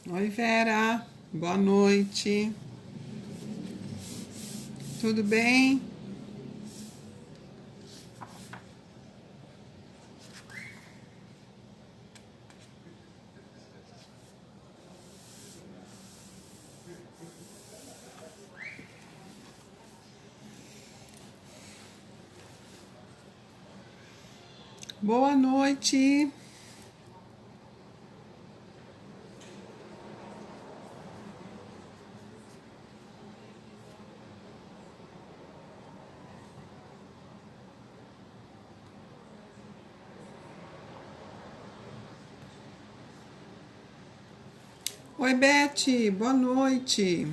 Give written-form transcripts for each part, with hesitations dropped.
Oi, Vera. Boa noite. Tudo bem? Boa noite. Oi, Beth. Boa noite.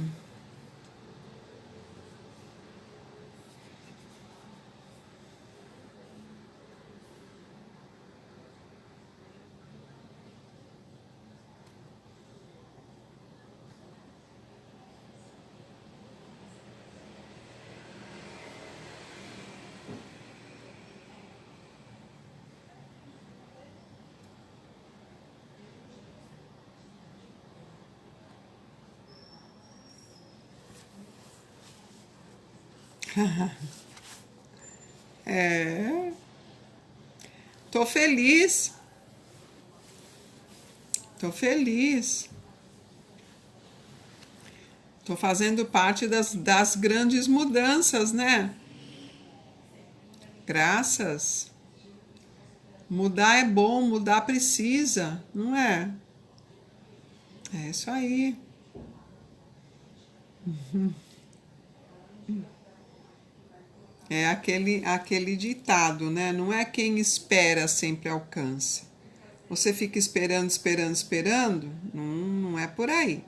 É, tô feliz. Tô feliz. Tô fazendo parte das grandes mudanças, né? Graças. Mudar é bom, mudar precisa, não é? É isso aí. É aquele ditado, né? Não é quem espera sempre alcança. Você fica esperando, esperando, esperando? Não é por aí.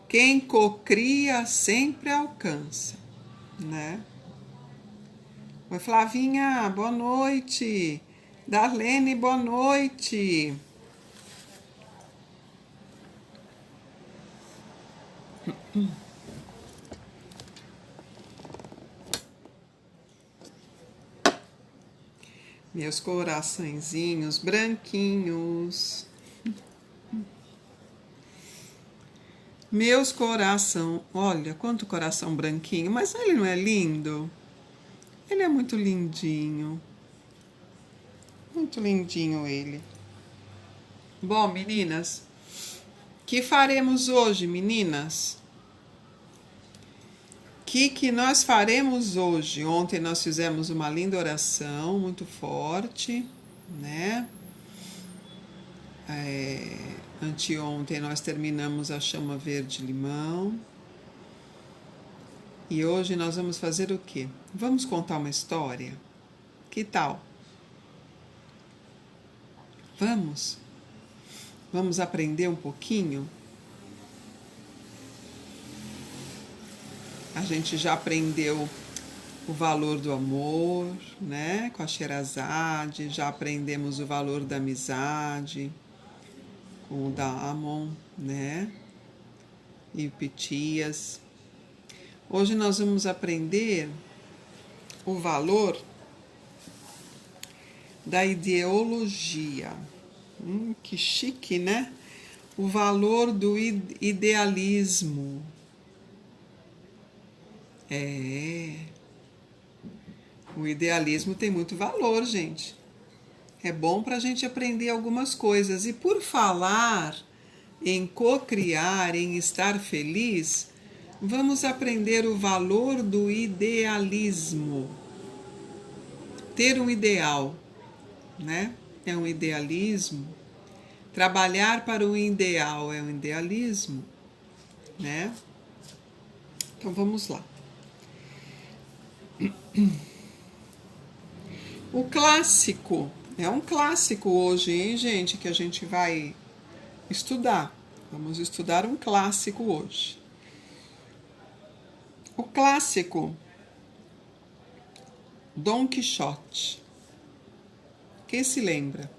Quem cocria sempre alcança, né? Oi, Flavinha, boa noite. Darlene, boa noite. Meus coraçõezinhos branquinhos. Meus coração, olha quanto coração branquinho, mas ele não é lindo? Ele é muito lindinho ele. Bom, meninas, que faremos hoje, meninas? Que nós faremos hoje? Ontem nós fizemos uma linda oração, muito forte, né? Anteontem nós terminamos a chama verde-limão. E hoje nós vamos fazer o quê? Vamos contar uma história? Que tal? Vamos? Vamos aprender um pouquinho? A gente já aprendeu o valor do amor, né? Com a Sherazade, já aprendemos o valor da amizade com o Damon, né? E o Pitias. Hoje nós vamos aprender o valor da ideologia. Que chique, né? O valor do idealismo. O idealismo tem muito valor, gente. É bom para a gente aprender algumas coisas. E por falar em cocriar, em estar feliz, vamos aprender o valor do idealismo. Ter um ideal, né? É um idealismo. Trabalhar para o ideal é um idealismo, né? Então vamos lá. O clássico, é um clássico hoje, hein, gente, que a gente vai estudar. Vamos estudar um clássico hoje. O clássico Dom Quixote. Quem se lembra?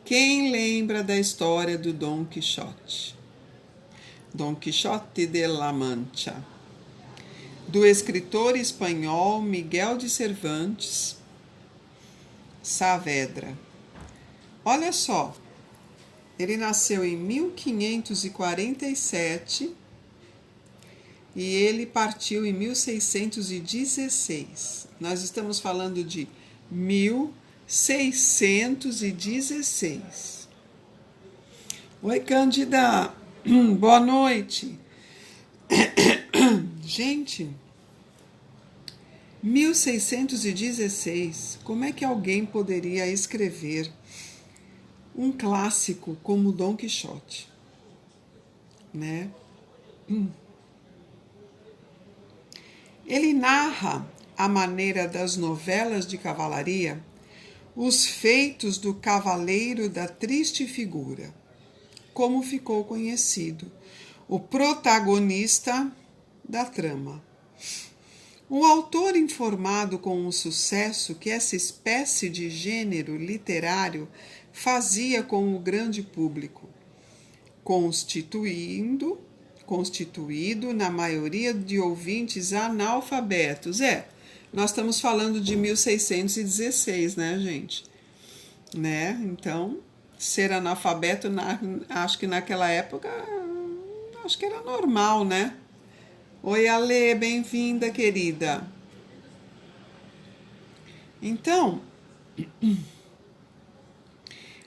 Quem lembra da história do Dom Quixote? Dom Quixote de la Mancha, do escritor espanhol Miguel de Cervantes Saavedra. Olha só, Ele nasceu em 1547 e ele partiu em 1616. Nós estamos falando de 1616. Oi, Cândida. Boa noite. Gente, 1616. Como é que alguém poderia escrever um clássico como Dom Quixote, né? Ele narra, à maneira das novelas de cavalaria, os feitos do cavaleiro da triste figura, como ficou conhecido, o protagonista da trama. O autor, informado com o sucesso que essa espécie de gênero literário fazia com o grande público, constituído na maioria de ouvintes analfabetos. Nós estamos falando de 1616, né, gente? Né? Então, ser analfabeto, acho que naquela época, acho que era normal, né? Oi, Ale, bem-vinda, querida. Então,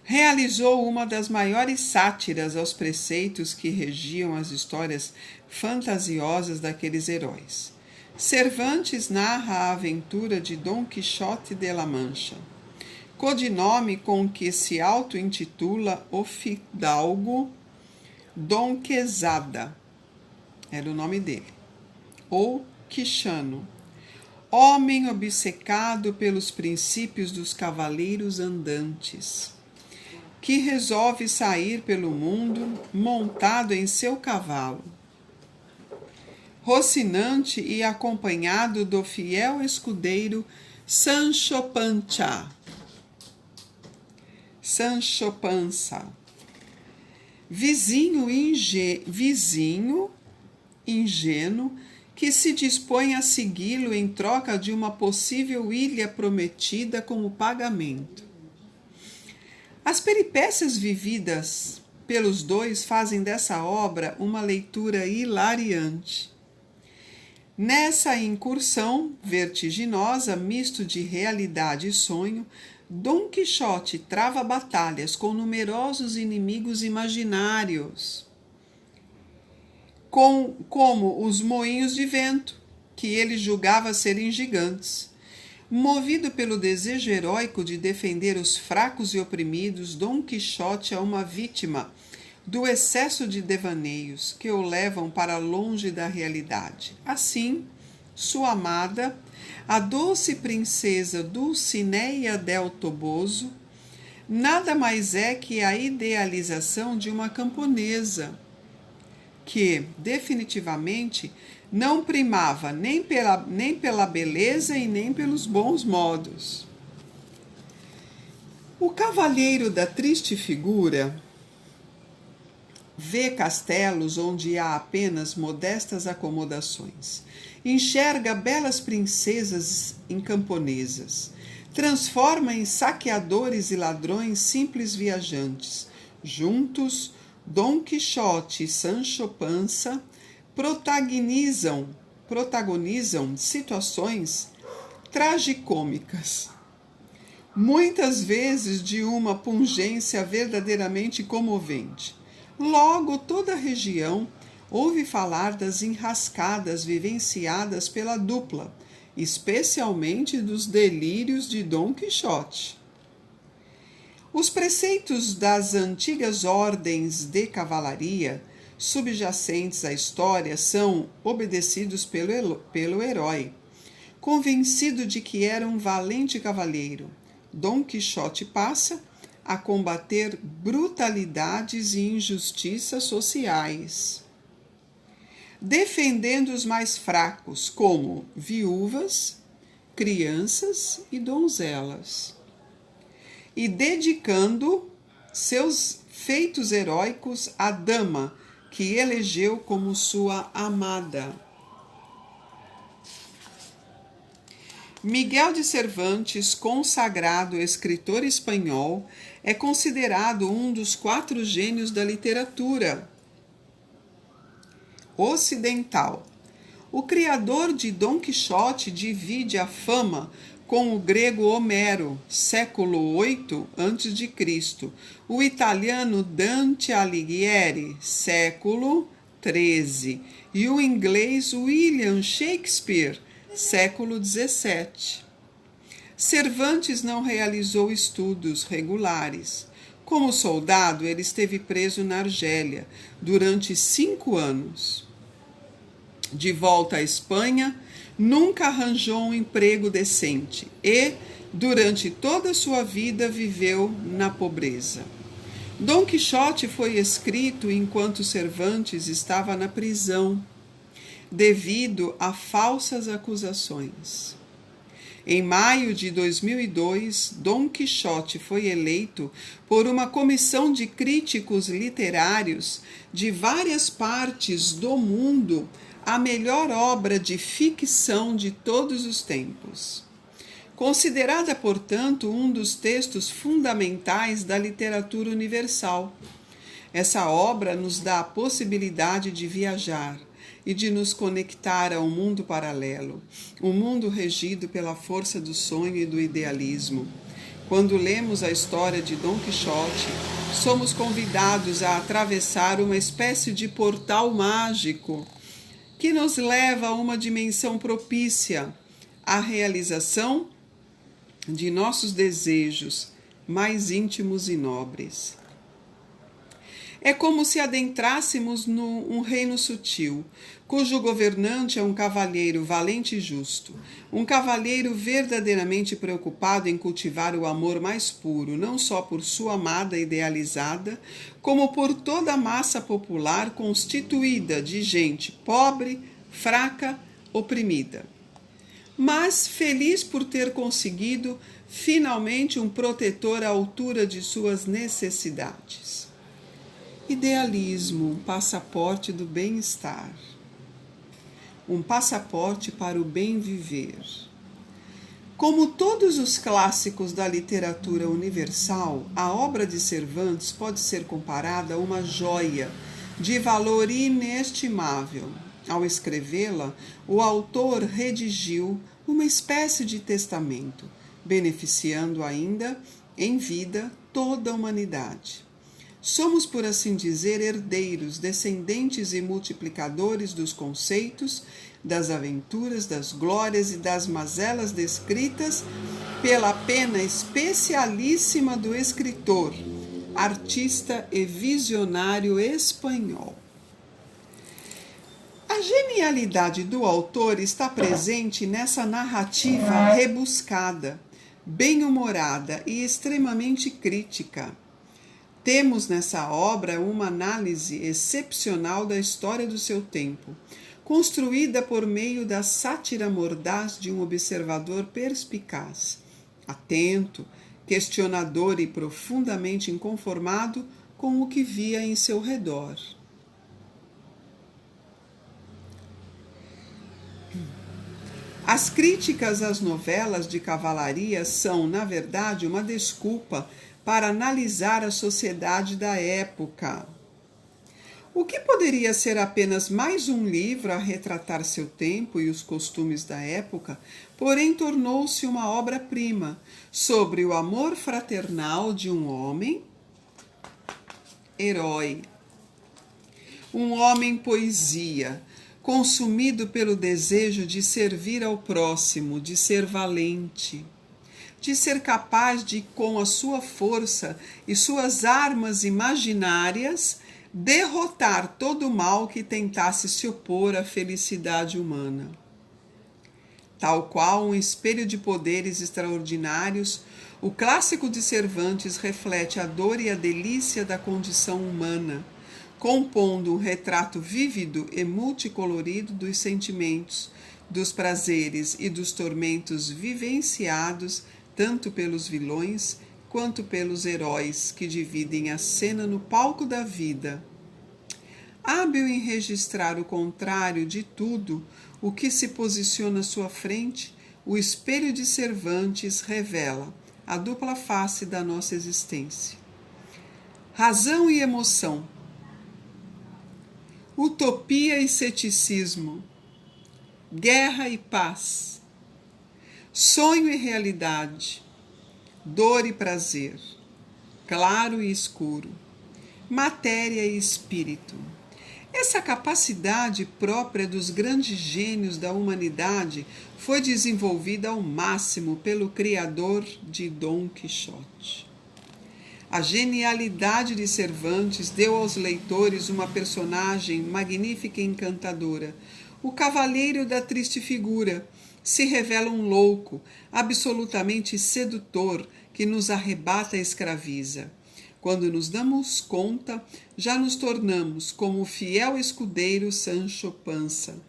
realizou uma das maiores sátiras aos preceitos que regiam as histórias fantasiosas daqueles heróis. Cervantes narra a aventura de Dom Quixote de la Mancha, codinome com que se auto-intitula o fidalgo Dom Quezada, era o nome dele, ou Quixano, homem obcecado pelos princípios dos cavaleiros andantes, que resolve sair pelo mundo montado em seu cavalo, Rocinante e acompanhado do fiel escudeiro Sancho Panza, vizinho ingênuo que se dispõe a segui-lo em troca de uma possível ilha prometida como pagamento. As peripécias vividas pelos dois fazem dessa obra uma leitura hilariante. Nessa incursão vertiginosa, misto de realidade e sonho, Dom Quixote trava batalhas com numerosos inimigos imaginários, como os moinhos de vento, que ele julgava serem gigantes. Movido pelo desejo heróico de defender os fracos e oprimidos, Dom Quixote é uma vítima do excesso de devaneios que o levam para longe da realidade. Assim, sua amada, a doce princesa Dulcinea del Toboso, nada mais é que a idealização de uma camponesa, que, definitivamente, não primava nem pela beleza e nem pelos bons modos. O cavalheiro da triste figura vê castelos onde há apenas modestas acomodações, enxerga belas princesas em camponesas, transforma em saqueadores e ladrões simples viajantes. Juntos, Dom Quixote e Sancho Panza protagonizam situações tragicômicas, muitas vezes de uma pungência verdadeiramente comovente. Logo, toda a região ouve falar das enrascadas vivenciadas pela dupla, especialmente dos delírios de Dom Quixote. Os preceitos das antigas ordens de cavalaria subjacentes à história são obedecidos pelo herói. Convencido de que era um valente cavalheiro, Dom Quixote passa a combater brutalidades e injustiças sociais, defendendo os mais fracos, como viúvas, crianças e donzelas, e dedicando seus feitos heróicos à dama que elegeu como sua amada. Miguel de Cervantes, consagrado escritor espanhol, é considerado um dos 4 gênios da literatura ocidental. O criador de Dom Quixote divide a fama com o grego Homero, século VIII a.C., o italiano Dante Alighieri, século XIII, e o inglês William Shakespeare, século XVII. Cervantes não realizou estudos regulares. Como soldado, ele esteve preso na Argélia durante 5 anos. De volta à Espanha, nunca arranjou um emprego decente e, durante toda a sua vida, viveu na pobreza. Dom Quixote foi escrito enquanto Cervantes estava na prisão, devido a falsas acusações. Em maio de 2002, Dom Quixote foi eleito por uma comissão de críticos literários de várias partes do mundo a melhor obra de ficção de todos os tempos. Considerada, portanto, um dos textos fundamentais da literatura universal. Essa obra nos dá a possibilidade de viajar e de nos conectar a um mundo paralelo, um mundo regido pela força do sonho e do idealismo. Quando lemos a história de Dom Quixote, somos convidados a atravessar uma espécie de portal mágico que nos leva a uma dimensão propícia à realização de nossos desejos mais íntimos e nobres. É como se adentrássemos num reino sutil, cujo governante é um cavalheiro valente e justo, um cavalheiro verdadeiramente preocupado em cultivar o amor mais puro, não só por sua amada idealizada, como por toda a massa popular constituída de gente pobre, fraca, oprimida. Mas feliz por ter conseguido finalmente um protetor à altura de suas necessidades. Idealismo, um passaporte do bem-estar. Um passaporte para o bem viver. Como todos os clássicos da literatura universal, a obra de Cervantes pode ser comparada a uma joia de valor inestimável. Ao escrevê-la, o autor redigiu uma espécie de testamento, beneficiando ainda, em vida, toda a humanidade. Somos, por assim dizer, herdeiros, descendentes e multiplicadores dos conceitos, das aventuras, das glórias e das mazelas descritas pela pena especialíssima do escritor, artista e visionário espanhol. A genialidade do autor está presente nessa narrativa rebuscada, bem-humorada e extremamente crítica. Temos nessa obra uma análise excepcional da história do seu tempo, construída por meio da sátira mordaz de um observador perspicaz, atento, questionador e profundamente inconformado com o que via em seu redor. As críticas às novelas de cavalaria são, na verdade, uma desculpa para analisar a sociedade da época. O que poderia ser apenas mais um livro a retratar seu tempo e os costumes da época, porém tornou-se uma obra-prima sobre o amor fraternal de um homem herói, um homem poesia, consumido pelo desejo de servir ao próximo, de ser valente, de ser capaz de, com a sua força e suas armas imaginárias, derrotar todo o mal que tentasse se opor à felicidade humana. Tal qual um espelho de poderes extraordinários, o clássico de Cervantes reflete a dor e a delícia da condição humana, compondo um retrato vívido e multicolorido dos sentimentos, dos prazeres e dos tormentos vivenciados tanto pelos vilões quanto pelos heróis que dividem a cena no palco da vida. Hábil em registrar o contrário de tudo o que se posiciona à sua frente, o espelho de Cervantes revela a dupla face da nossa existência. Razão e emoção, utopia e ceticismo, guerra e paz, sonho e realidade, dor e prazer, claro e escuro, matéria e espírito. Essa capacidade própria dos grandes gênios da humanidade foi desenvolvida ao máximo pelo criador de Dom Quixote. A genialidade de Cervantes deu aos leitores uma personagem magnífica e encantadora. O cavaleiro da triste figura se revela um louco, absolutamente sedutor, que nos arrebata e escraviza. Quando nos damos conta, já nos tornamos como o fiel escudeiro Sancho Panza,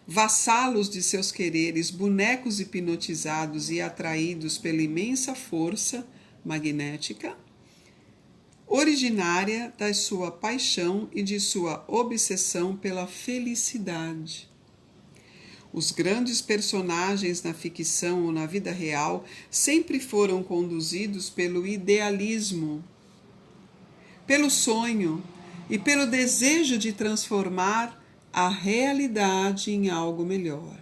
vassalos de seus quereres, bonecos hipnotizados e atraídos pela imensa força magnética originária da sua paixão e de sua obsessão pela felicidade. Os grandes personagens na ficção ou na vida real sempre foram conduzidos pelo idealismo, pelo sonho e pelo desejo de transformar a realidade em algo melhor.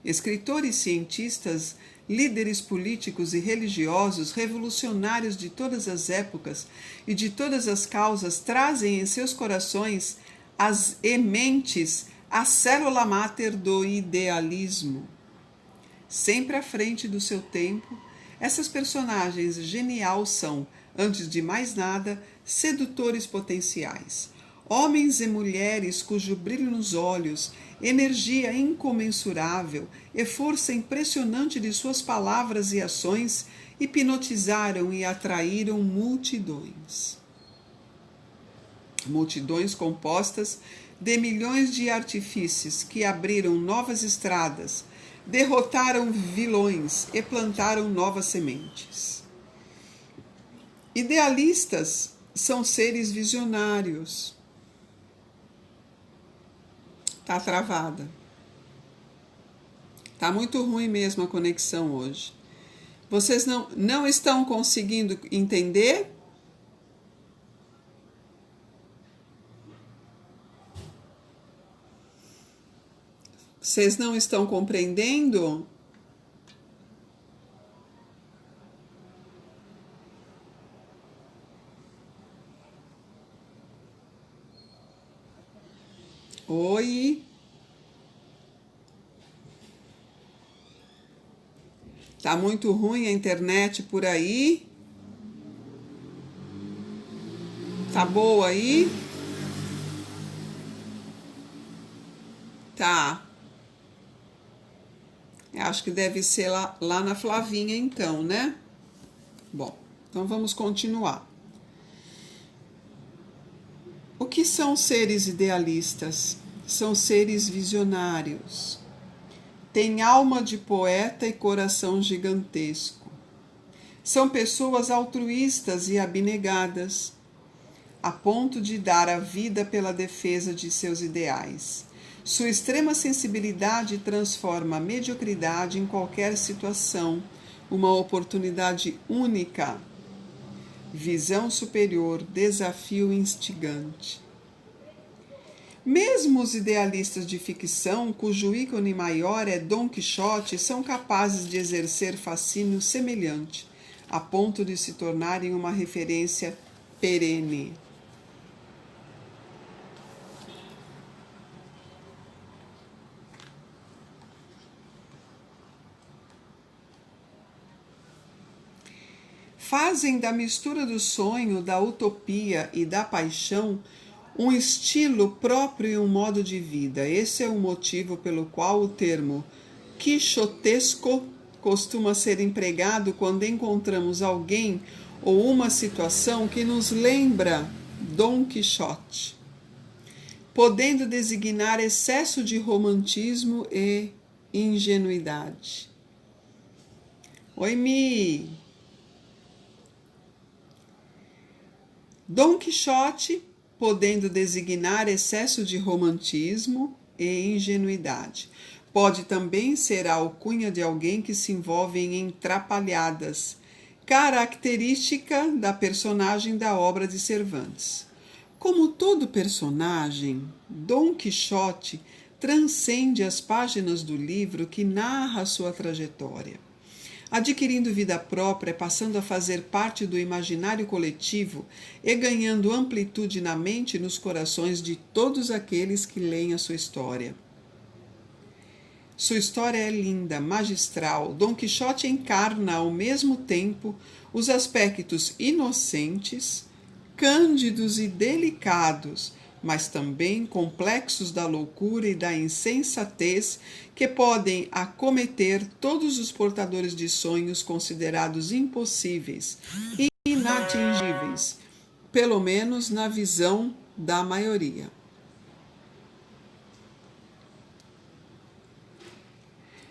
Escritores, cientistas, líderes políticos e religiosos, revolucionários de todas as épocas e de todas as causas, trazem em seus corações as mentes a célula máter do idealismo. Sempre à frente do seu tempo, essas personagens geniais são, antes de mais nada, sedutores potenciais. Homens e mulheres cujo brilho nos olhos, energia incomensurável e força impressionante de suas palavras e ações hipnotizaram e atraíram multidões. Multidões compostas de milhões de artifícios que abriram novas estradas, derrotaram vilões e plantaram novas sementes. Idealistas são seres visionários. Tá travada. Tá muito ruim mesmo a conexão hoje. Vocês não estão conseguindo entender? Vocês não estão compreendendo? Oi. Tá muito ruim a internet por aí? Tá boa aí? Tá. Acho que deve ser lá na Flavinha então, né? Bom, então vamos continuar. O que são seres idealistas? São seres visionários. Têm alma de poeta e coração gigantesco. São pessoas altruístas e abnegadas, a ponto de dar a vida pela defesa de seus ideais. Sua extrema sensibilidade transforma a mediocridade em qualquer situação, uma oportunidade única. Visão superior, desafio instigante. Mesmo os idealistas de ficção, cujo ícone maior é Dom Quixote, são capazes de exercer fascínio semelhante, a ponto de se tornarem uma referência perene. Fazem da mistura do sonho, da utopia e da paixão um estilo próprio e um modo de vida. Esse é o motivo pelo qual o termo quixotesco costuma ser empregado quando encontramos alguém ou uma situação que nos lembra Dom Quixote, podendo designar excesso de romantismo e ingenuidade. Oi, Mi! Dom Quixote, podendo designar excesso de romantismo e ingenuidade. Pode também ser a alcunha de alguém que se envolve em trapalhadas, característica da personagem da obra de Cervantes. Como todo personagem, Dom Quixote transcende as páginas do livro que narra sua trajetória. Adquirindo vida própria, passando a fazer parte do imaginário coletivo e ganhando amplitude na mente e nos corações de todos aqueles que leem a sua história. Sua história é linda, magistral. Dom Quixote encarna ao mesmo tempo os aspectos inocentes, cândidos e delicados, mas também complexos da loucura e da insensatez que podem acometer todos os portadores de sonhos considerados impossíveis e inatingíveis, pelo menos na visão da maioria.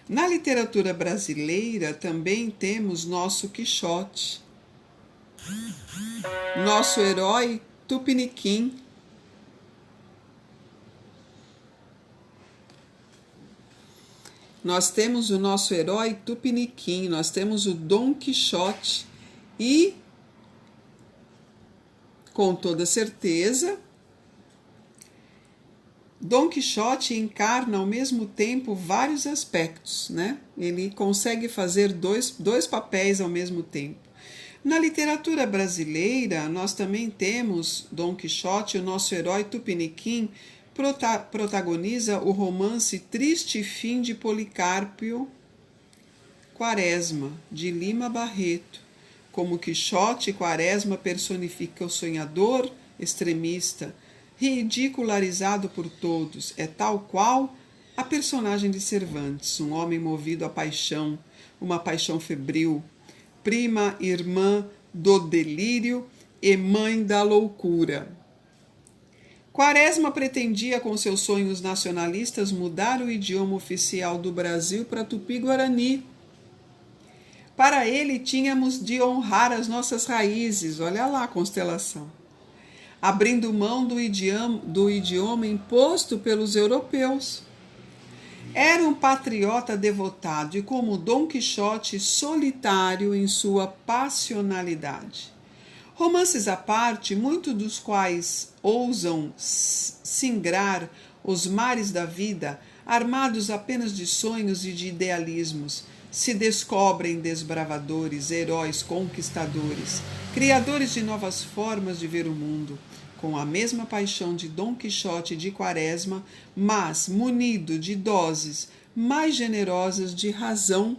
Na literatura brasileira também temos nosso Quixote, nosso herói Tupiniquim. Nós temos o nosso herói Tupiniquim, nós temos o Dom Quixote e, com toda certeza, Dom Quixote encarna ao mesmo tempo vários aspectos, né? Ele consegue fazer dois papéis ao mesmo tempo. Na literatura brasileira, nós também temos Dom Quixote, o nosso herói Tupiniquim, protagoniza o romance Triste Fim de Policarpo Quaresma, de Lima Barreto. Como Quixote, Quaresma personifica o sonhador extremista, ridicularizado por todos, é tal qual a personagem de Cervantes, um homem movido à paixão, uma paixão febril, prima irmã do delírio e mãe da loucura. Quaresma pretendia, com seus sonhos nacionalistas, mudar o idioma oficial do Brasil para Tupi-Guarani. Para ele, tínhamos de honrar as nossas raízes, olha lá a constelação, abrindo mão do idioma imposto pelos europeus. Era um patriota devotado e, como Dom Quixote, solitário em sua passionalidade. Romances à parte, muitos dos quais ousam singrar os mares da vida, armados apenas de sonhos e de idealismos, se descobrem desbravadores, heróis conquistadores, criadores de novas formas de ver o mundo, com a mesma paixão de Dom Quixote e de Quaresma, mas munido de doses mais generosas de razão.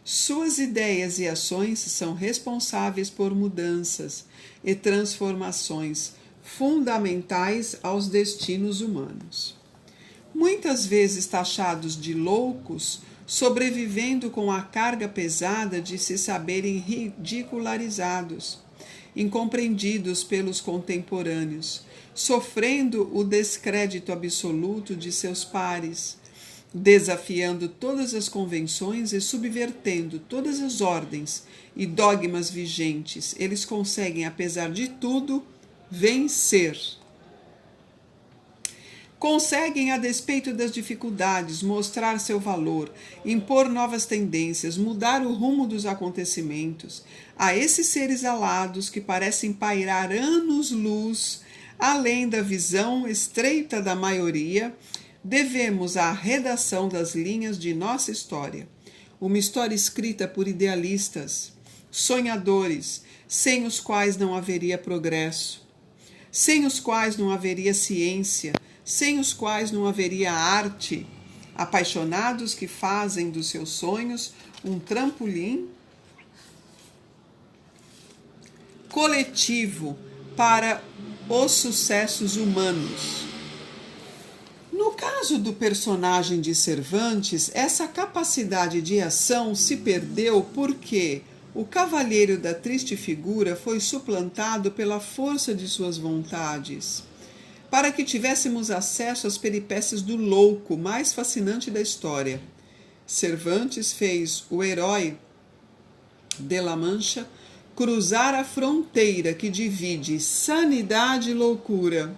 Suas ideias e ações são responsáveis por mudanças e transformações fundamentais aos destinos humanos. Muitas vezes taxados de loucos, sobrevivendo com a carga pesada de se saberem ridicularizados, incompreendidos pelos contemporâneos, sofrendo o descrédito absoluto de seus pares, desafiando todas as convenções e subvertendo todas as ordens e dogmas vigentes, eles conseguem, apesar de tudo, vencer. Conseguem, a despeito das dificuldades, mostrar seu valor, impor novas tendências, mudar o rumo dos acontecimentos. A esses seres alados que parecem pairar anos-luz, além da visão estreita da maioria, devemos a redação das linhas de nossa história. Uma história escrita por idealistas, sonhadores, sem os quais não haveria progresso, sem os quais não haveria ciência, sem os quais não haveria arte, apaixonados que fazem dos seus sonhos um trampolim coletivo para os sucessos humanos. No caso do personagem de Cervantes, essa capacidade de ação se perdeu porque o cavalheiro da triste figura foi suplantado pela força de suas vontades, para que tivéssemos acesso às peripécias do louco mais fascinante da história. Cervantes fez o herói de La Mancha cruzar a fronteira que divide sanidade e loucura.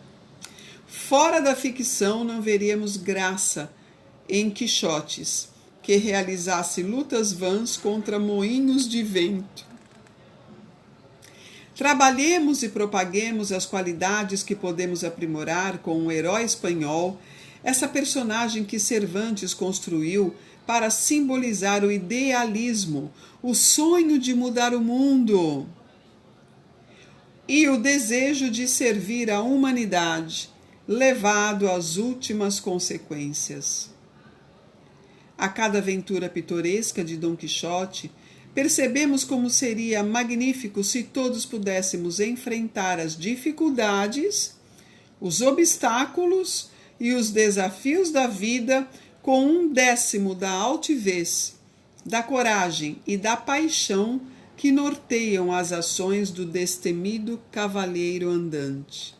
Fora da ficção não veríamos graça em Quixotes, que realizasse lutas vãs contra moinhos de vento. Trabalhemos e propaguemos as qualidades que podemos aprimorar com o herói espanhol, essa personagem que Cervantes construiu para simbolizar o idealismo, o sonho de mudar o mundo e o desejo de servir a humanidade, levado às últimas consequências. A cada aventura pitoresca de Dom Quixote, percebemos como seria magnífico se todos pudéssemos enfrentar as dificuldades, os obstáculos e os desafios da vida com 1/10 da altivez, da coragem e da paixão que norteiam as ações do destemido cavalheiro andante.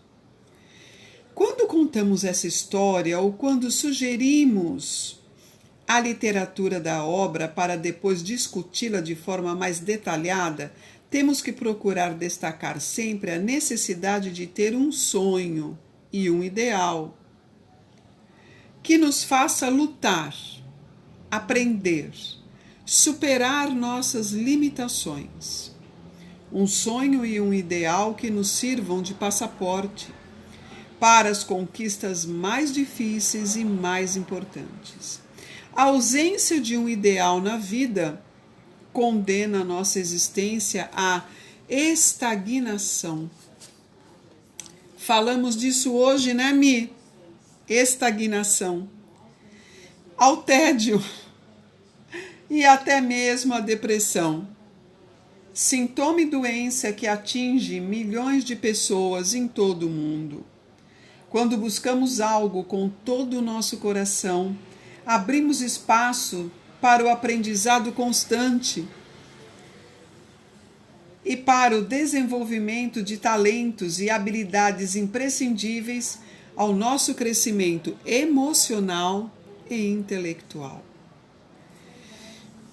Quando contamos essa história ou quando sugerimos a literatura da obra para depois discuti-la de forma mais detalhada, temos que procurar destacar sempre a necessidade de ter um sonho e um ideal que nos faça lutar, aprender, superar nossas limitações. Um sonho e um ideal que nos sirvam de passaporte para as conquistas mais difíceis e mais importantes. A ausência de um ideal na vida condena a nossa existência à estagnação. Falamos disso hoje, né, Mi? Estagnação. Ao tédio e até mesmo à depressão. Sintoma e doença que atinge milhões de pessoas em todo o mundo. Quando buscamos algo com todo o nosso coração, abrimos espaço para o aprendizado constante e para o desenvolvimento de talentos e habilidades imprescindíveis ao nosso crescimento emocional e intelectual.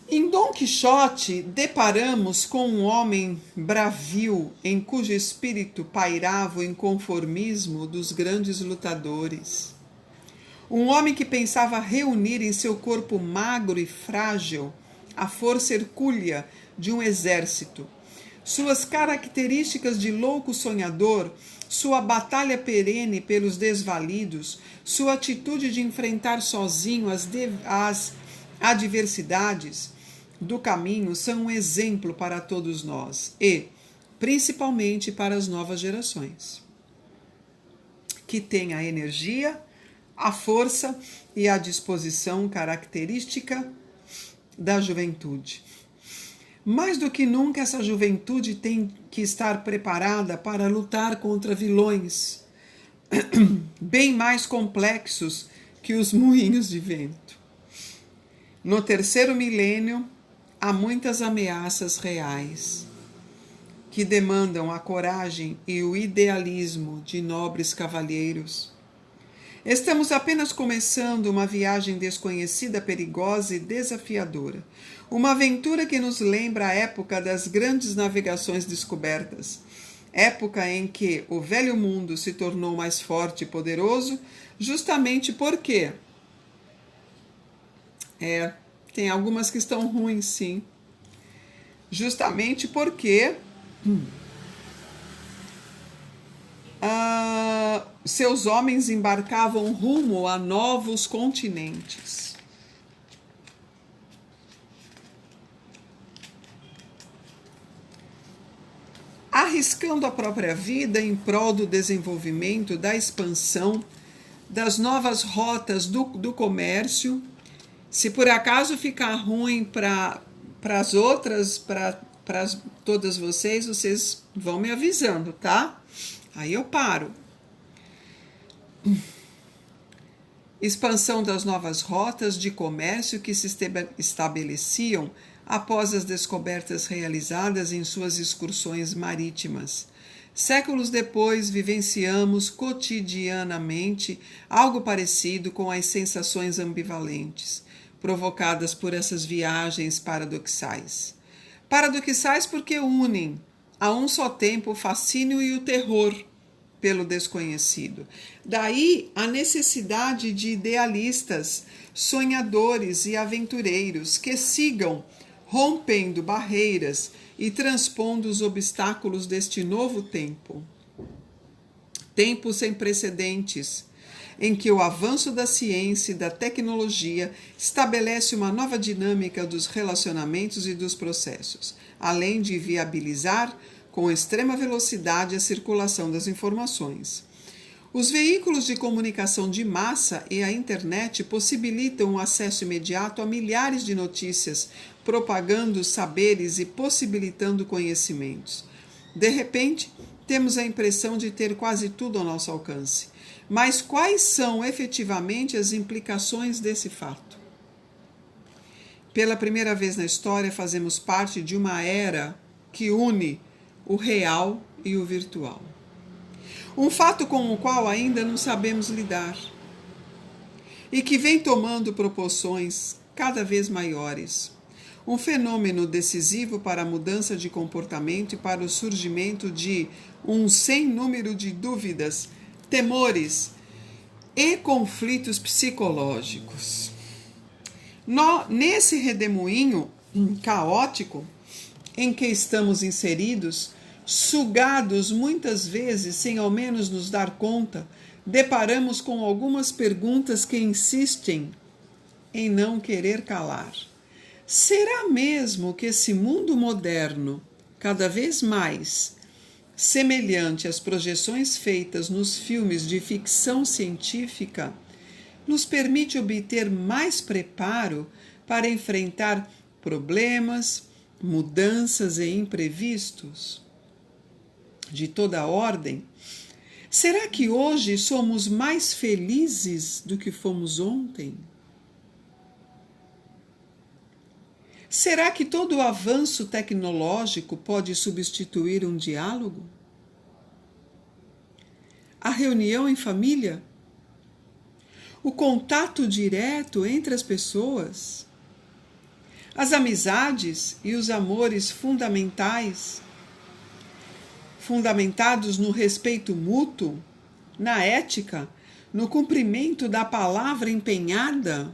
Em Dom Quixote, deparamos com um homem bravio, em cujo espírito pairava o inconformismo dos grandes lutadores. Um homem que pensava reunir em seu corpo magro e frágil a força hercúlea de um exército. Suas características de louco sonhador, sua batalha perene pelos desvalidos, sua atitude de enfrentar sozinho as adversidades do caminho são um exemplo para todos nós e, principalmente, para as novas gerações, que têm a energia, a força e a disposição característica da juventude. Mais do que nunca, essa juventude tem que estar preparada para lutar contra vilões bem mais complexos que os moinhos de vento. No terceiro milênio, há muitas ameaças reais que demandam a coragem e o idealismo de nobres cavalheiros. Estamos apenas começando uma viagem desconhecida, perigosa e desafiadora. Uma aventura que nos lembra a época das grandes navegações descobertas. Época em que o velho mundo se tornou mais forte e poderoso, justamente porque... tem algumas que estão ruins, sim. Justamente porque... seus homens embarcavam rumo a novos continentes. Arriscando a própria vida em prol do desenvolvimento, da expansão, das novas rotas do comércio. Se por acaso ficar ruim para as outras, para todas vocês vão me avisando, tá? Aí eu paro. Expansão das novas rotas de comércio que se estabeleciam após as descobertas realizadas em suas excursões marítimas. Séculos depois, vivenciamos cotidianamente algo parecido com as sensações ambivalentes provocadas por essas viagens paradoxais. Paradoxais porque unem a um só tempo o fascínio e o terror pelo desconhecido. Daí a necessidade de idealistas, sonhadores e aventureiros que sigam rompendo barreiras e transpondo os obstáculos deste novo tempo. Tempo sem precedentes, em que o avanço da ciência e da tecnologia estabelece uma nova dinâmica dos relacionamentos e dos processos, além de viabilizar com extrema velocidade a circulação das informações. Os veículos de comunicação de massa e a internet possibilitam o acesso imediato a milhares de notícias, propagando saberes e possibilitando conhecimentos. De repente, temos a impressão de ter quase tudo ao nosso alcance. Mas quais são efetivamente as implicações desse fato? Pela primeira vez na história, fazemos parte de uma era que une o real e o virtual. Um fato com o qual ainda não sabemos lidar e que vem tomando proporções cada vez maiores. Um fenômeno decisivo para a mudança de comportamento e para o surgimento de um sem número de dúvidas, temores e conflitos psicológicos. Nesse redemoinho caótico em que estamos inseridos, sugados muitas vezes sem ao menos nos dar conta, deparamos com algumas perguntas que insistem em não querer calar. Será mesmo que esse mundo moderno, cada vez mais semelhante às projeções feitas nos filmes de ficção científica, nos permite obter mais preparo para enfrentar problemas, mudanças e imprevistos de toda ordem? Será que hoje somos mais felizes do que fomos ontem? Será que todo o avanço tecnológico pode substituir um diálogo? A reunião em família? O contato direto entre as pessoas? As amizades e os amores fundamentados no respeito mútuo, na ética, no cumprimento da palavra empenhada?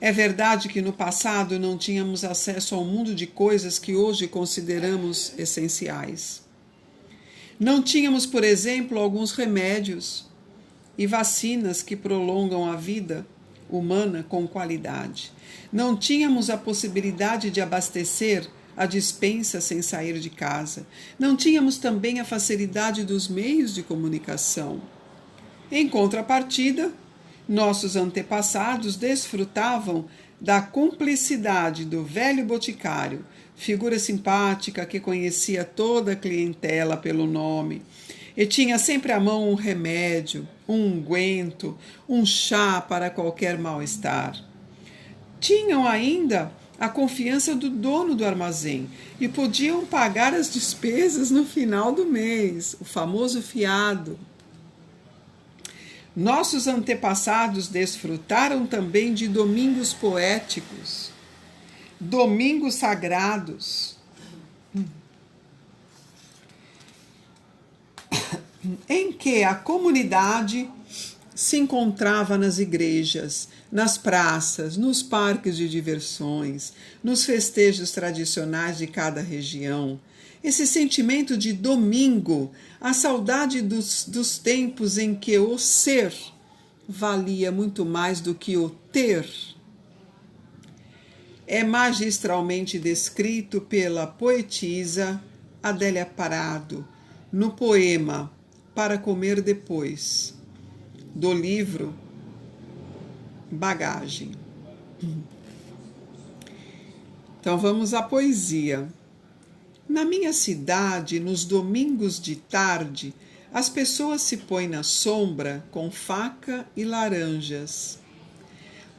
É verdade que no passado não tínhamos acesso ao mundo de coisas que hoje consideramos essenciais. Não tínhamos, por exemplo, alguns remédios e vacinas que prolongam a vida humana com qualidade. Não tínhamos a possibilidade de abastecer a despensa sem sair de casa. Não tínhamos também a facilidade dos meios de comunicação. Em contrapartida, nossos antepassados desfrutavam da cumplicidade do velho boticário, figura simpática que conhecia toda a clientela pelo nome e tinha sempre à mão um remédio, um unguento, um chá para qualquer mal-estar. Tinham ainda a confiança do dono do armazém e podiam pagar as despesas no final do mês, o famoso fiado. Nossos antepassados desfrutaram também de domingos poéticos, domingos sagrados, em que a comunidade se encontrava nas igrejas, nas praças, nos parques de diversões, nos festejos tradicionais de cada região. Esse sentimento de domingo, a saudade dos tempos em que o ser valia muito mais do que o ter, é magistralmente descrito pela poetisa Adélia Parado no poema Para Comer Depois, do livro Bagagem. Então vamos à poesia. Na minha cidade, nos domingos de tarde, as pessoas se põem na sombra com faca e laranjas.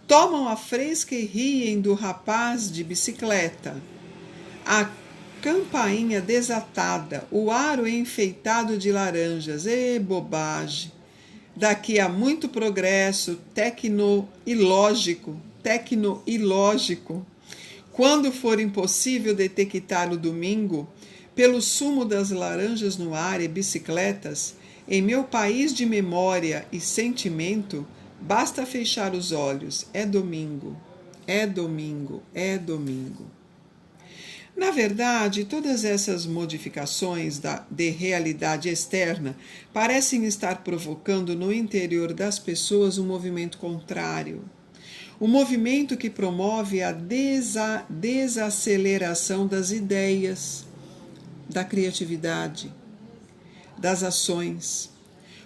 Tomam a fresca e riem do rapaz de bicicleta. A campainha desatada, o aro enfeitado de laranjas. Bobagem! Daqui a muito progresso tecno-ilógico, quando for impossível detectar o domingo, pelo sumo das laranjas no ar e bicicletas, em meu país de memória e sentimento, basta fechar os olhos. É domingo, é domingo, é domingo. Na verdade, todas essas modificações de realidade externa parecem estar provocando no interior das pessoas um movimento contrário. Um movimento que promove a desaceleração das ideias, da criatividade, das ações.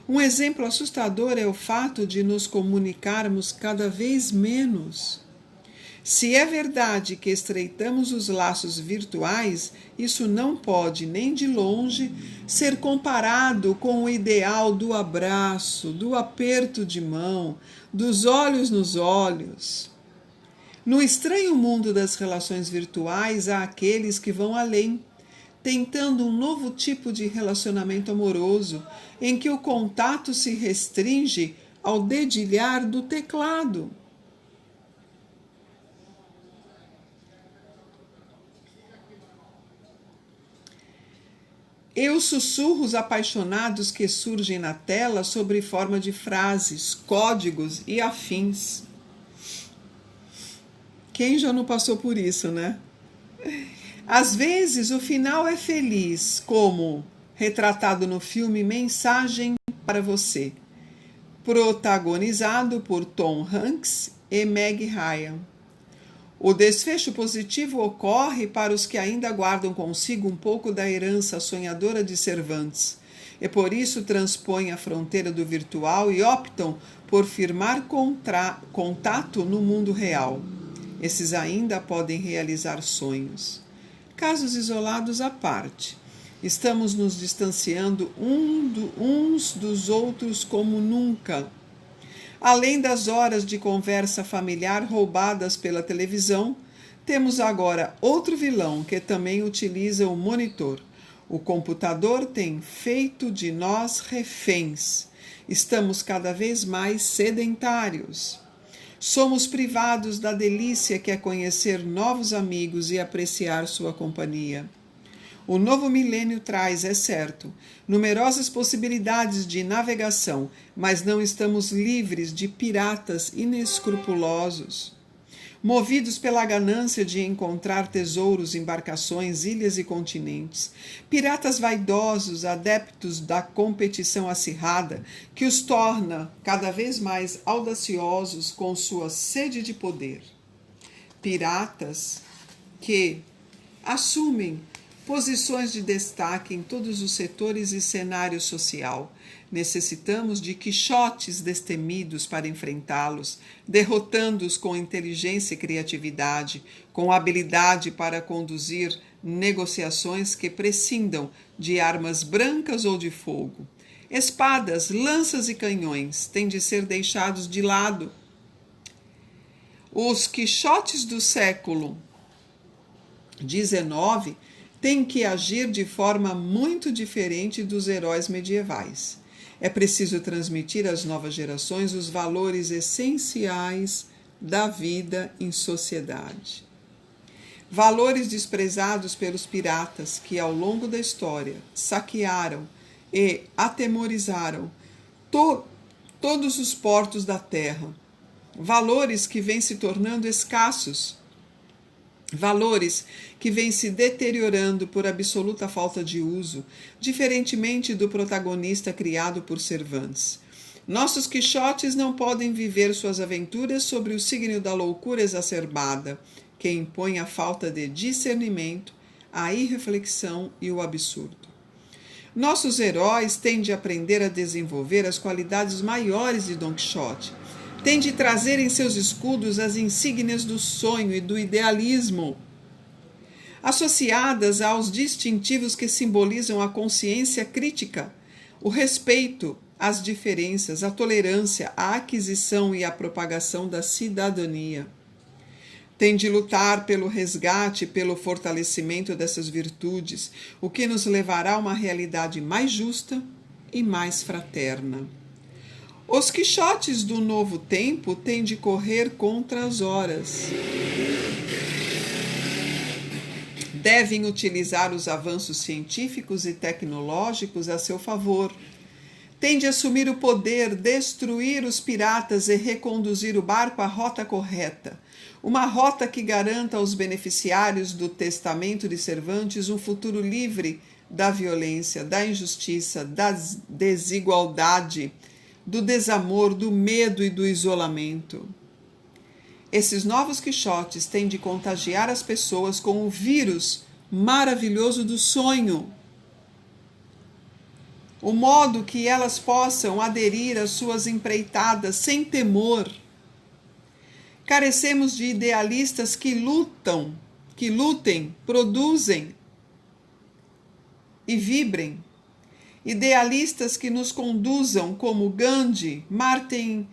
Um exemplo assustador é o fato de nos comunicarmos cada vez menos. Se é verdade que estreitamos os laços virtuais, isso não pode, nem de longe, ser comparado com o ideal do abraço, do aperto de mão, dos olhos nos olhos. No estranho mundo das relações virtuais, há aqueles que vão além, tentando um novo tipo de relacionamento amoroso, em que o contato se restringe ao dedilhar do teclado. E os sussurros apaixonados que surgem na tela sob forma de frases, códigos e afins. Quem já não passou por isso, né? Às vezes o final é feliz, como retratado no filme Mensagem para Você, protagonizado por Tom Hanks e Meg Ryan. O desfecho positivo ocorre para os que ainda guardam consigo um pouco da herança sonhadora de Cervantes, e por isso transpõem a fronteira do virtual e optam por firmar contato no mundo real. Esses ainda podem realizar sonhos. Casos isolados à parte. Estamos nos distanciando uns dos outros como nunca. Além das horas de conversa familiar roubadas pela televisão, temos agora outro vilão que também utiliza o monitor. O computador tem feito de nós reféns. Estamos cada vez mais sedentários. Somos privados da delícia que é conhecer novos amigos e apreciar sua companhia. O novo milênio traz, é certo, numerosas possibilidades de navegação, mas não estamos livres de piratas inescrupulosos. Movidos pela ganância de encontrar tesouros, embarcações, ilhas e continentes, piratas vaidosos, adeptos da competição acirrada, que os torna cada vez mais audaciosos com sua sede de poder. Piratas que assumem posições de destaque em todos os setores e cenário social. Necessitamos de quixotes destemidos para enfrentá-los, derrotando-os com inteligência e criatividade, com habilidade para conduzir negociações que prescindam de armas brancas ou de fogo. Espadas, lanças e canhões têm de ser deixados de lado. Os quixotes do século XIX têm que agir de forma muito diferente dos heróis medievais. É preciso transmitir às novas gerações os valores essenciais da vida em sociedade. Valores desprezados pelos piratas que, ao longo da história, saquearam e atemorizaram todos os portos da terra. Valores que vêm se tornando escassos. Valores que vêm se deteriorando por absoluta falta de uso, diferentemente do protagonista criado por Cervantes. Nossos quixotes não podem viver suas aventuras sobre o signo da loucura exacerbada, que impõe a falta de discernimento, a irreflexão e o absurdo. Nossos heróis têm de aprender a desenvolver as qualidades maiores de Don Quixote, têm de trazer em seus escudos as insígnias do sonho e do idealismo, associadas aos distintivos que simbolizam a consciência crítica, o respeito às diferenças, a tolerância, a aquisição e a propagação da cidadania. Tem de lutar pelo resgate e pelo fortalecimento dessas virtudes, o que nos levará a uma realidade mais justa e mais fraterna. Os quixotes do novo tempo têm de correr contra as horas. devem utilizar os avanços científicos e tecnológicos a seu favor. Tem de assumir o poder, destruir os piratas e reconduzir o barco à rota correta. Uma rota que garanta aos beneficiários do Testamento de Cervantes um futuro livre da violência, da injustiça, da desigualdade, do desamor, do medo e do isolamento. Esses novos Quixotes têm de contagiar as pessoas com o vírus maravilhoso do sonho, o modo que elas possam aderir às suas empreitadas sem temor. Carecemos de idealistas que lutem, produzem e vibrem. Idealistas que nos conduzam como Gandhi, Martin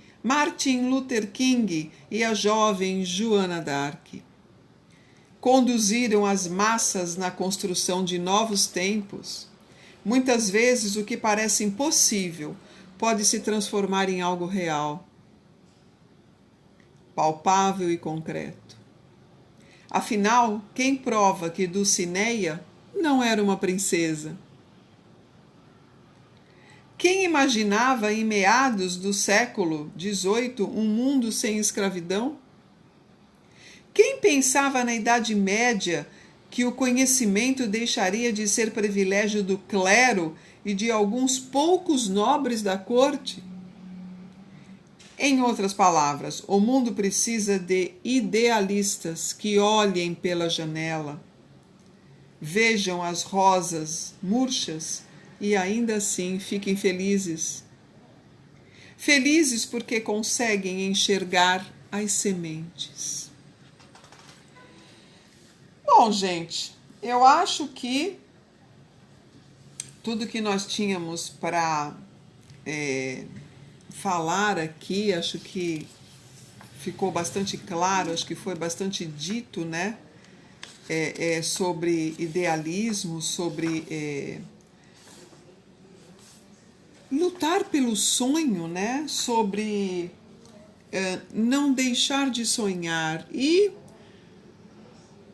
Luther King e a jovem Joana d'Arc. Conduziram as massas na construção de novos tempos. Muitas vezes o que parece impossível pode se transformar em algo real, palpável e concreto. Afinal, quem prova que Dulcinea não era uma princesa? Quem imaginava em meados do século XVIII um mundo sem escravidão? Quem pensava na Idade Média que o conhecimento deixaria de ser privilégio do clero e de alguns poucos nobres da corte? Em outras palavras, o mundo precisa de idealistas que olhem pela janela, vejam as rosas murchas e ainda assim fiquem felizes. Felizes porque conseguem enxergar as sementes. Bom, gente, eu acho que tudo que nós tínhamos para falar aqui, acho que ficou bastante claro, acho que foi bastante dito, né? Sobre idealismo, sobre lutar pelo sonho, né? Sobre não deixar de sonhar. E,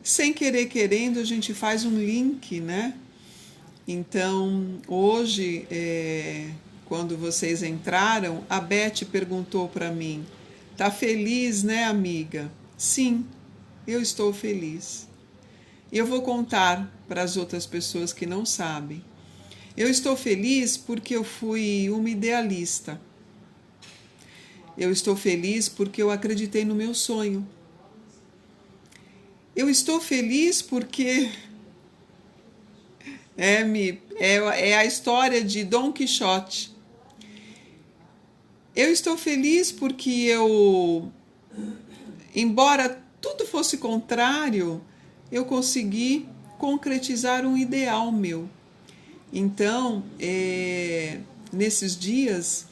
sem querer querendo, a gente faz um link, né? Então, hoje, quando vocês entraram, a Beth perguntou para mim: tá feliz, né, amiga? Sim, eu estou feliz. E eu vou contar para as outras pessoas que não sabem. Eu estou feliz porque eu fui uma idealista. Eu estou feliz porque eu acreditei no meu sonho. Eu estou feliz porque é a história de Dom Quixote. Eu estou feliz porque embora tudo fosse contrário, eu consegui concretizar um ideal meu. Então, nesses dias,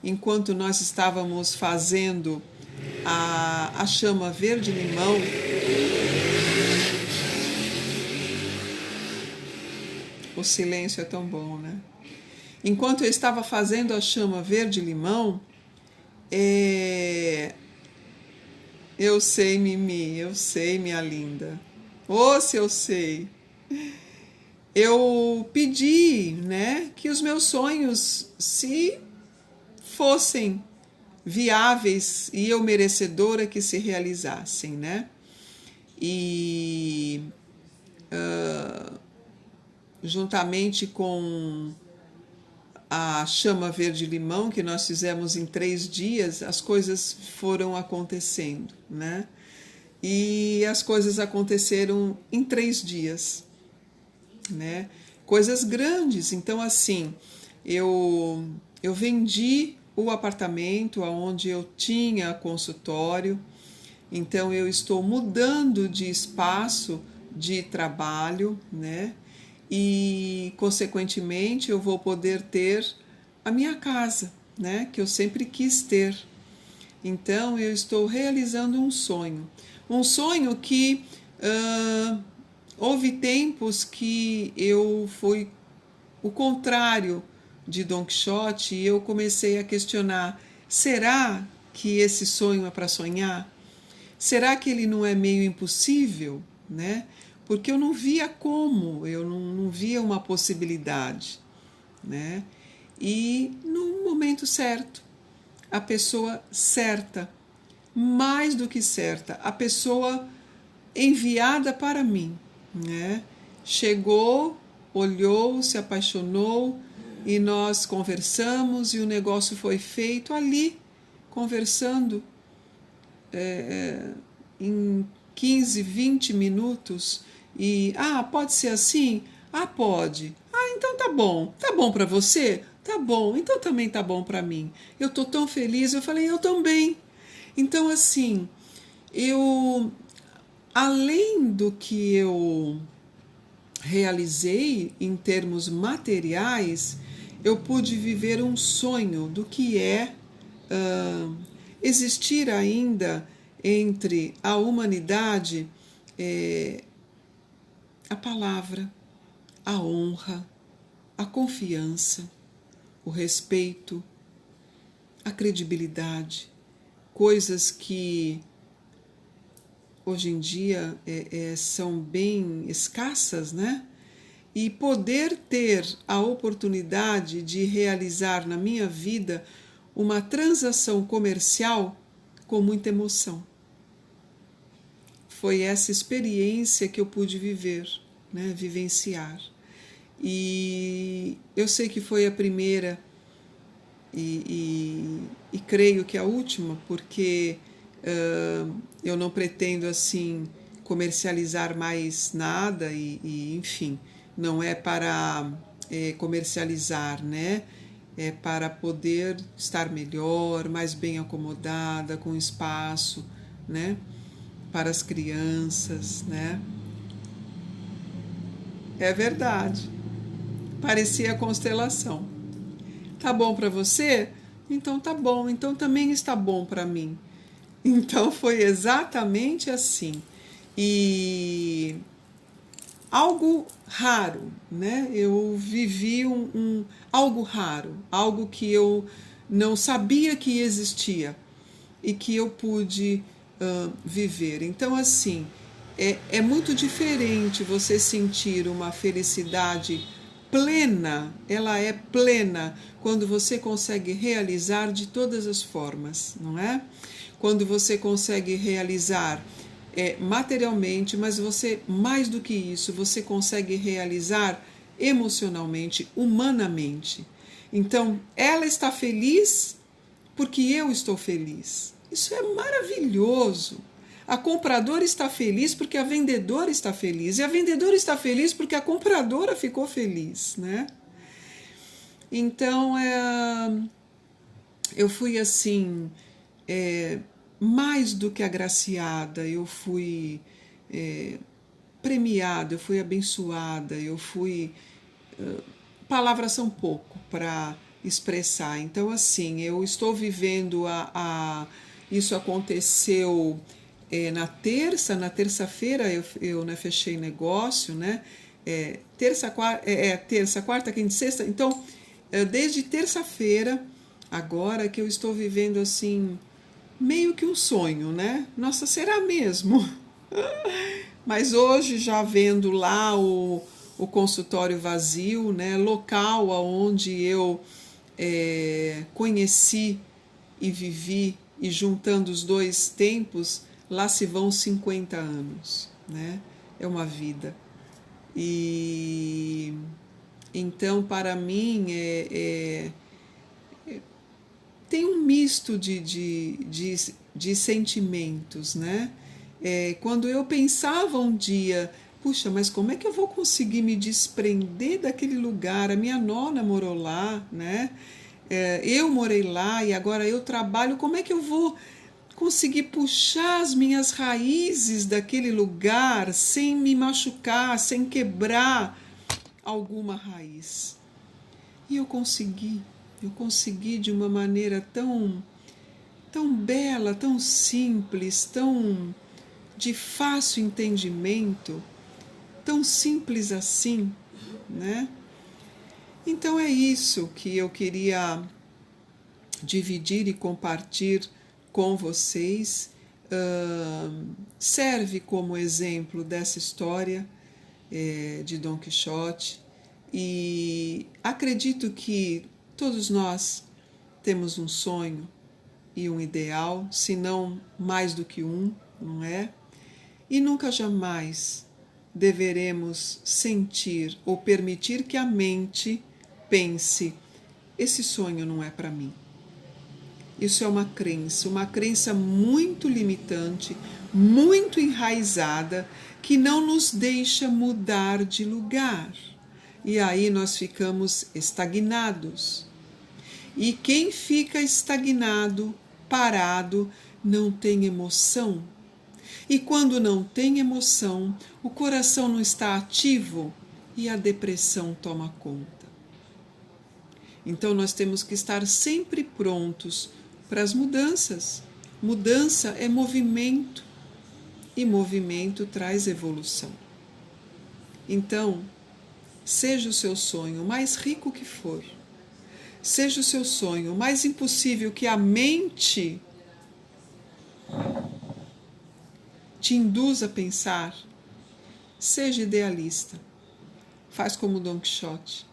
enquanto nós estávamos fazendo a chama verde-limão, o silêncio é tão bom, né? Enquanto eu estava fazendo a chama verde-limão, eu sei, Mimi, eu sei, minha linda. Oh, se eu sei. Eu pedi, né, que os meus sonhos, se fossem viáveis e eu merecedora, que se realizassem, né? E juntamente com a chama verde-limão, que nós fizemos em 3 dias, as coisas foram acontecendo, né? E as coisas aconteceram em 3 dias, né? Coisas grandes. Então, assim, eu vendi o apartamento onde eu tinha consultório, então eu estou mudando de espaço de trabalho, né? E, consequentemente, eu vou poder ter a minha casa, né? Que eu sempre quis ter. Então, eu estou realizando um sonho que houve tempos que eu fui o contrário de Dom Quixote e eu comecei a questionar: será que esse sonho é para sonhar? Será que ele não é meio impossível, né? porque eu não via como, eu não via uma possibilidade, né? E no momento certo, a pessoa certa, mais do que certa, a pessoa enviada para mim, né? Chegou, olhou, se apaixonou e nós conversamos e o negócio foi feito ali, conversando em 15, 20 minutos e, pode ser assim? Pode. Então tá bom para você? Tá bom, então também tá bom para mim. Eu tô tão feliz, eu falei, eu também. Então assim, eu, além do que eu realizei em termos materiais, eu pude viver um sonho do que é existir ainda entre a humanidade a palavra, a honra, a confiança, o respeito, a credibilidade, coisas que hoje em dia são bem escassas, né? E poder ter a oportunidade de realizar na minha vida uma transação comercial com muita emoção. Foi essa experiência que eu pude viver, né? Vivenciar. E eu sei que foi a primeira e creio que a última, porque eu não pretendo assim comercializar mais nada enfim, não é para comercializar, né? É para poder estar melhor, mais bem acomodada, com espaço, né? Para as crianças, né? É verdade. Parecia a constelação. Tá bom para você? Então tá bom, então também está bom para mim. Então foi exatamente assim. E algo raro, né? Eu vivi algo raro, algo que eu não sabia que existia e que eu pude viver. Então, assim, é muito diferente você sentir uma felicidade plena, ela é plena quando você consegue realizar de todas as formas, não é? Quando você consegue realizar materialmente, mas você, mais do que isso, você consegue realizar emocionalmente, humanamente. Então, ela está feliz porque eu estou feliz. Isso é maravilhoso. A compradora está feliz porque a vendedora está feliz. E a vendedora está feliz porque a compradora ficou feliz, né? Então, eu fui assim, mais do que agraciada, eu fui premiada, eu fui abençoada, eu fui... palavras são pouco para expressar. Então, assim, eu estou vivendo isso aconteceu na terça-feira eu né, fechei negócio, né? Terça, quarta, quinta, sexta. Então, desde terça-feira, agora que eu estou vivendo assim, meio que um sonho, né? Nossa, será mesmo? Mas hoje, já vendo lá o consultório vazio, né? Local onde eu conheci e vivi, e juntando os dois tempos, lá se vão 50 anos, né? É uma vida. E então, para mim, tem um misto de sentimentos, né? Quando eu pensava um dia, puxa, mas como é que eu vou conseguir me desprender daquele lugar? A minha nona morou lá, né? Eu morei lá e agora eu trabalho, como é que eu vou conseguir puxar as minhas raízes daquele lugar sem me machucar, sem quebrar alguma raiz? E eu consegui de uma maneira tão bela, tão simples, tão de fácil entendimento, tão simples assim, né? Então é isso que eu queria dividir e compartilhar com vocês. serve como exemplo dessa história de Dom Quixote, e acredito que todos nós temos um sonho e um ideal, se não mais do que um, não é? E nunca jamais deveremos sentir ou permitir que a mente pense: esse sonho não é para mim. Isso é uma crença muito limitante, muito enraizada, que não nos deixa mudar de lugar. E aí nós ficamos estagnados. E quem fica estagnado, parado, não tem emoção. E quando não tem emoção, o coração não está ativo e a depressão toma conta. Então nós temos que estar sempre prontos para as mudanças. Mudança é movimento e movimento traz evolução. Então, seja o seu sonho mais rico que for, seja o seu sonho mais impossível que a mente te induza a pensar, seja idealista, faz como Dom Quixote,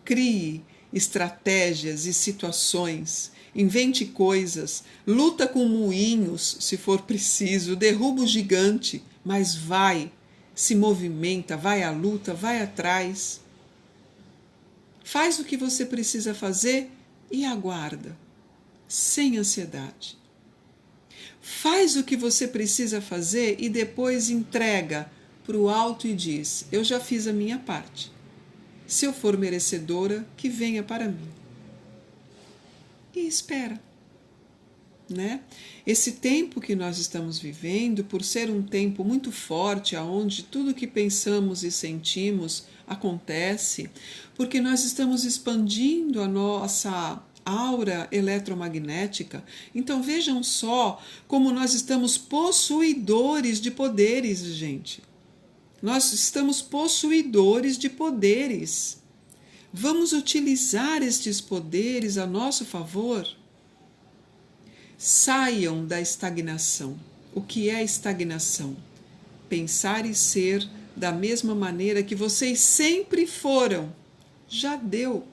crie estratégias e situações, invente coisas, luta com moinhos se for preciso, derruba o gigante, mas vai, se movimenta, vai à luta, vai atrás. Faz o que você precisa fazer e aguarda, sem ansiedade. Faz o que você precisa fazer e depois entrega para o alto e diz: eu já fiz a minha parte. Se eu for merecedora, que venha para mim. E espera, né? Esse tempo que nós estamos vivendo, por ser um tempo muito forte, onde tudo que pensamos e sentimos acontece, porque nós estamos expandindo a nossa aura eletromagnética. Então vejam só como nós estamos possuidores de poderes, gente. Nós estamos possuidores de poderes. Vamos utilizar estes poderes a nosso favor? Saiam da estagnação. O que é estagnação? Pensar e ser da mesma maneira que vocês sempre foram. Já deu.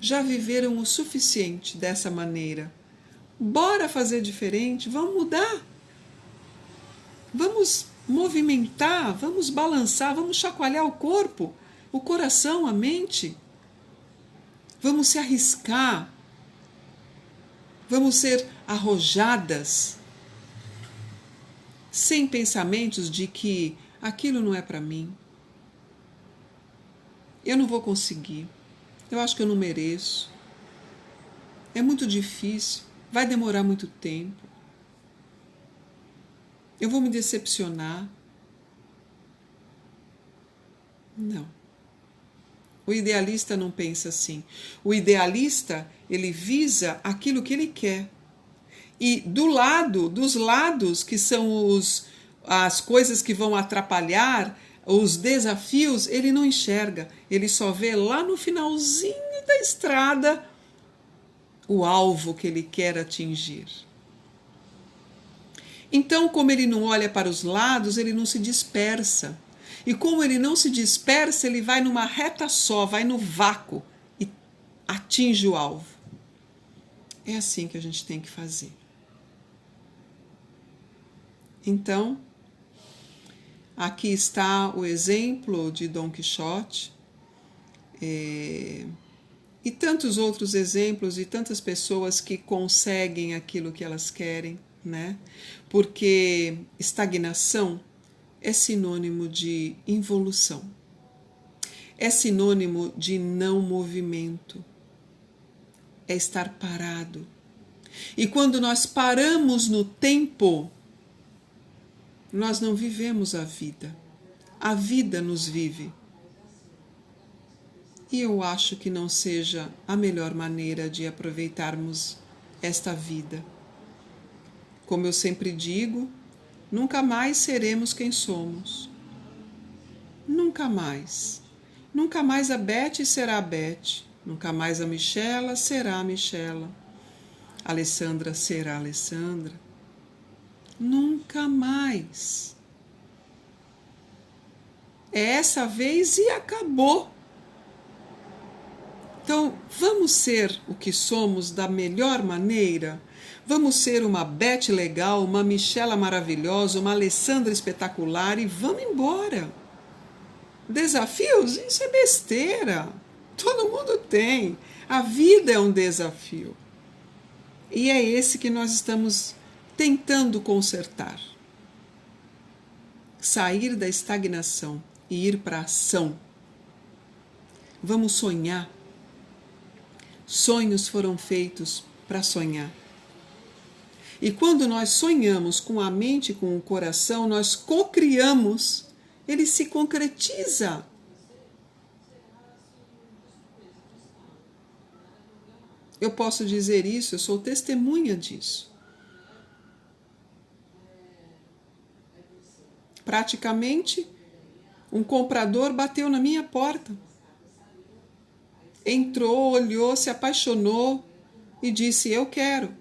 Já viveram o suficiente dessa maneira. Bora fazer diferente, vamos mudar. Vamos movimentar, vamos balançar, vamos chacoalhar o corpo, o coração, a mente. Vamos se arriscar. Vamos ser arrojadas, sem pensamentos de que aquilo não é para mim. Eu não vou conseguir. Eu acho que eu não mereço. É muito difícil. Vai demorar muito tempo. Eu vou me decepcionar. Não. O idealista não pensa assim. O idealista, ele visa aquilo que ele quer. E dos lados que são as coisas que vão atrapalhar, os desafios, ele não enxerga. Ele só vê lá no finalzinho da estrada o alvo que ele quer atingir. Então, como ele não olha para os lados, ele não se dispersa. E como ele não se dispersa, ele vai numa reta só, vai no vácuo e atinge o alvo. É assim que a gente tem que fazer. Então, aqui está o exemplo de Dom Quixote e tantos outros exemplos e tantas pessoas que conseguem aquilo que elas querem, né? Porque estagnação é sinônimo de involução, é sinônimo de não movimento, é estar parado. E quando nós paramos no tempo, nós não vivemos a vida nos vive. E eu acho que não seja a melhor maneira de aproveitarmos esta vida. Como eu sempre digo, nunca mais seremos quem somos. Nunca mais. Nunca mais a Beth será a Beth. Nunca mais a Michela será a Michela. A Alessandra será a Alessandra. Nunca mais. É essa vez e acabou. Então, vamos ser o que somos da melhor maneira? Vamos ser uma Beth legal, uma Michela maravilhosa, uma Alessandra espetacular e vamos embora. Desafios? Isso é besteira. Todo mundo tem. A vida é um desafio. E é esse que nós estamos tentando consertar. Sair da estagnação e ir para a ação. Vamos sonhar. Sonhos foram feitos para sonhar. E quando nós sonhamos com a mente e com o coração, nós cocriamos, ele se concretiza. Eu posso dizer isso, eu sou testemunha disso. Praticamente, um comprador bateu na minha porta. Entrou, olhou, se apaixonou e disse, eu quero.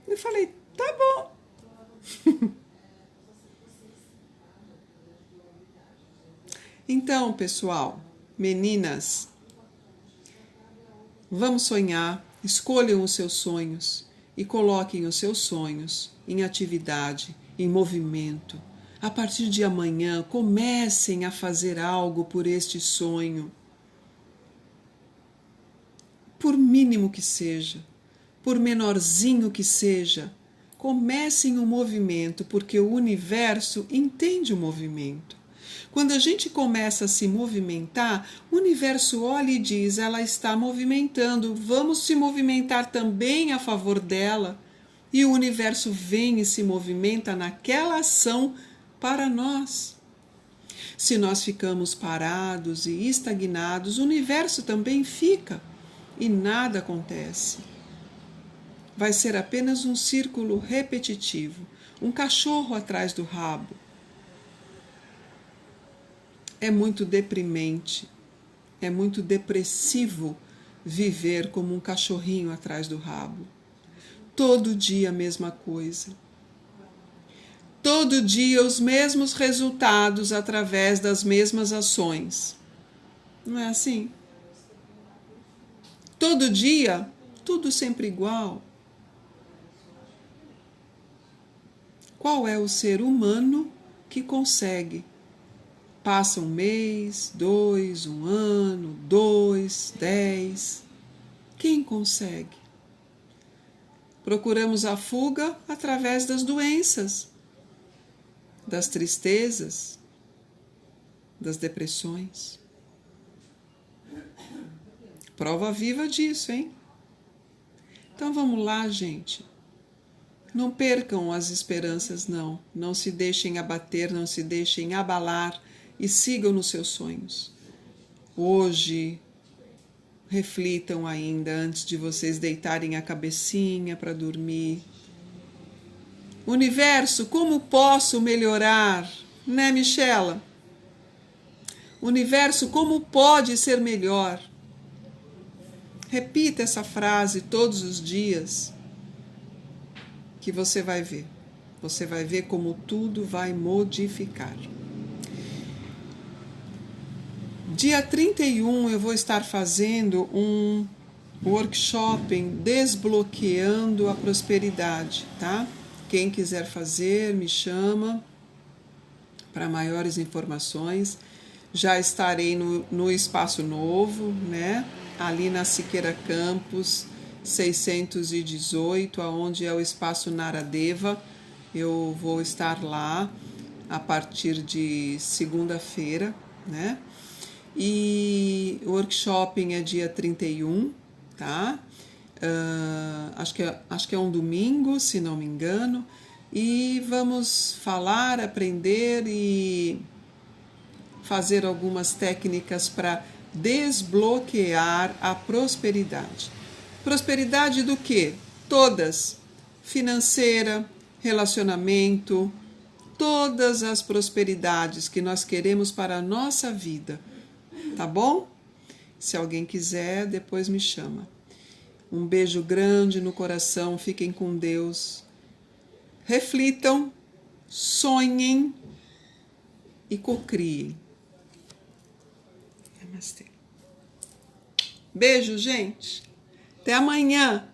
Eu falei, tá bom. Então, pessoal, meninas, vamos sonhar, escolham os seus sonhos e coloquem os seus sonhos em atividade, em movimento. A partir de amanhã, comecem a fazer algo por este sonho. Por mínimo que seja, por menorzinho que seja, comecem o movimento, porque o universo entende o movimento. Quando a gente começa a se movimentar, o universo olha e diz, ela está movimentando, vamos se movimentar também a favor dela. E o universo vem e se movimenta naquela ação para nós. Se nós ficamos parados e estagnados, o universo também fica e nada acontece. Vai ser apenas um círculo repetitivo, um cachorro atrás do rabo. É muito deprimente, é muito depressivo viver como um cachorrinho atrás do rabo. Todo dia a mesma coisa. Todo dia os mesmos resultados através das mesmas ações. Não é assim? Todo dia, tudo sempre igual. Qual é o ser humano que consegue? Passa um mês, 2, um ano, 2, 10. Quem consegue? Procuramos a fuga através das doenças, das tristezas, das depressões. Prova viva disso, hein? Então vamos lá, gente. Não percam as esperanças, não. Não se deixem abater, não se deixem abalar e sigam nos seus sonhos. Hoje, reflitam ainda antes de vocês deitarem a cabecinha para dormir. Universo, como posso melhorar? Né, Michela? Universo, como pode ser melhor? Repita essa frase todos os dias, que você vai ver. Você vai ver como tudo vai modificar. Dia 31 eu vou estar fazendo um workshop desbloqueando a prosperidade, tá? Quem quiser fazer, me chama para maiores informações. Já estarei no espaço novo, né? Ali na Siqueira Campos 618, onde é o espaço Naradeva. Eu vou estar lá a partir de segunda-feira, né? E o workshop é dia 31, tá? Acho que é um domingo, se não me engano. E vamos falar, aprender e fazer algumas técnicas para desbloquear a prosperidade. Prosperidade do quê? Todas. Financeira, relacionamento, todas as prosperidades que nós queremos para a nossa vida. Tá bom? Se alguém quiser, depois me chama. Um beijo grande no coração, fiquem com Deus. reflitam, sonhem e cocriem. Namastê. Beijo, gente. Até amanhã.